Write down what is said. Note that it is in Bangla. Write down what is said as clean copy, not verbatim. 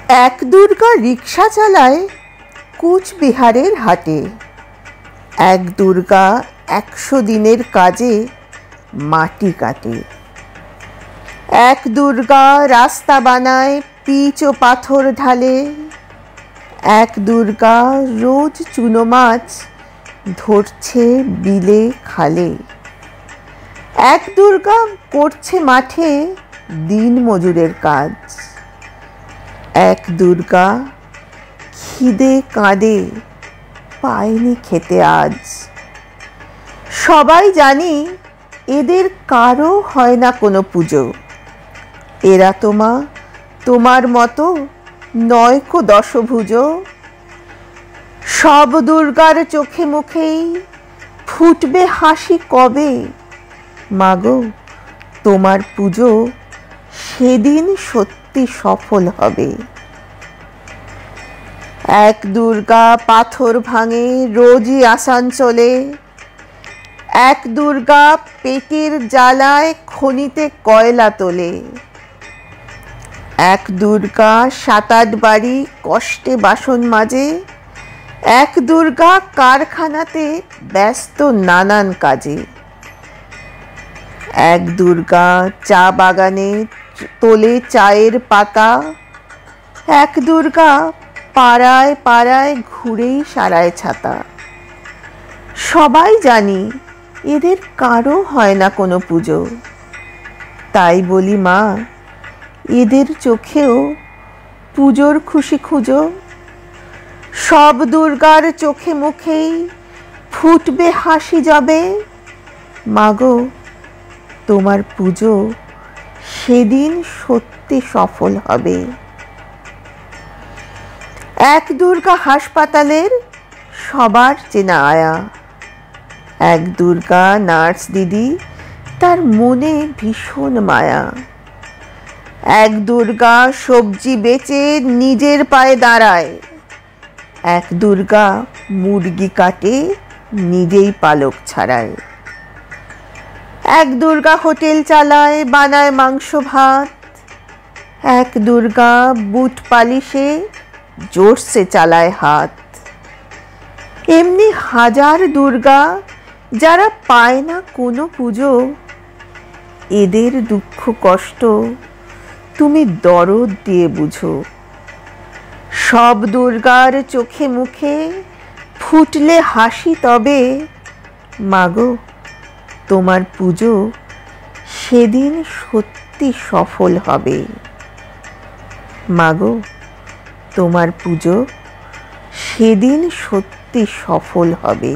এক দুর্গা রিক্সা চালায় কুচবিহারের হাটে। এক দুর্গা 100 দিনের কাজে মাটি কাটে। এক দুর্গা রাস্তা বানায় পিচ ও পাথর ঢালে। এক দুর্গা রোজ চুনো মাছ ধরছে বিলে খালে। এক দুর্গা করছে মাঠে দিন মজুরের কাজ। এক দুর্গা খিদে কাঁদে পায়নি খেতে আজ। সবাই জানি এদের কারো হয় না কোনো পুজো। এরা তোমার মতো নয়কো দশভুজ। সব দুর্গার চোখে মুখেই ফুটবে হাসি কবে। মাগো তোমার পুজো সেদিন সত্যি সফল হবে। এক দুর্গা পাথর ভাঙে রোজই আসানসোলে। এক দুর্গা পেটের জ্বালায় খনিতে কয়লা তোলে। এক দুর্গা 7-8 বাড়ি কষ্টে বাসন মাজে। এক দুর্গা কারখানাতে ব্যস্ত নানান কাজে। এক দুর্গা চা বাগানে তোলে চায়ের পাতা। এক দুর্গা পাড়ায় পাড়ায় ঘুরেই সারায় ছাতা। সবাই জানি এদের কারো হয় না কোনো পুজো। তাই বলি মা, এদের চোখেও পুজোর খুশি খুঁজো। সব দুর্গার চোখে মুখেই ফুটবে হাসি যাবে। মাগো তোমার পুজো সেদিন সত্যি সফল হবে। এক দুর্গা হাসপাতালের সবার চেনা আয়া। এক দুর্গা নার্স দিদি, তার মনে ভীষণ মায়া। এক দুর্গা সবজি বেচে নিজের পায়ে দাঁড়ায়। এক দুর্গা মুরগি কাটে নিজেই পালক ছাড়ায়। এক দুর্গা হোটেল চালায় বানায় মাংস ভাত। এক দুর্গা বুট পালিশে জোরসে চালায় হাত। এমনি হাজার দুর্গা যারা পায় না কোনো পুজো। এদের দুঃখ কষ্ট তুমি দরদ দিয়ে বুঝো। সব দুর্গার চোখে মুখে ফুটলে হাসি তবে। মাগো তোমার পুজো সেদিন সত্যি সফল হবে। মাগো তোমার পুজো সেদিন সত্যি সফল হবে।